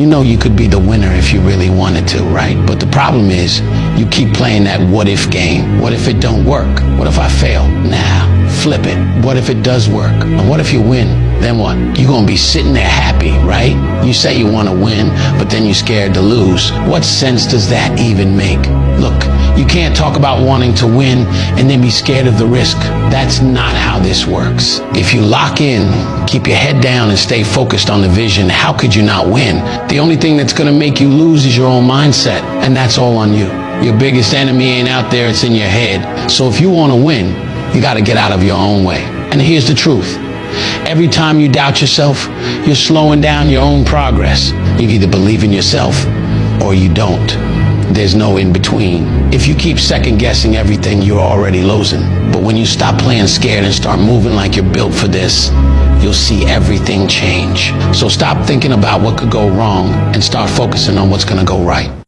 You know you could be the winner if you really wanted to, right? But the problem is you keep playing that what if game. What if it don't work? What if I fail? Nah, flip it. What if it does work? And what if you win? Then what? You're gonna be sitting there happy, right? You say you wanna win, but then you're scared to lose. What sense does that even make? Look, you can't talk about wanting to win and then be scared of the risk. That's not how this works. If you lock in, keep your head down and stay focused on the vision, how could you not win? The only thing that's gonna make you lose is your own mindset, and that's all on you. Your biggest enemy ain't out there, it's in your head. So if you wanna win, you gotta get out of your own way. And here's the truth. Every time you doubt yourself, you're slowing down your own progress. You either believe in yourself or you don't. There's no in between. If you keep second guessing everything, you're already losing. But when you stop playing scared and start moving like you're built for this, you'll see everything change. So stop thinking about what could go wrong and start focusing on what's gonna go right.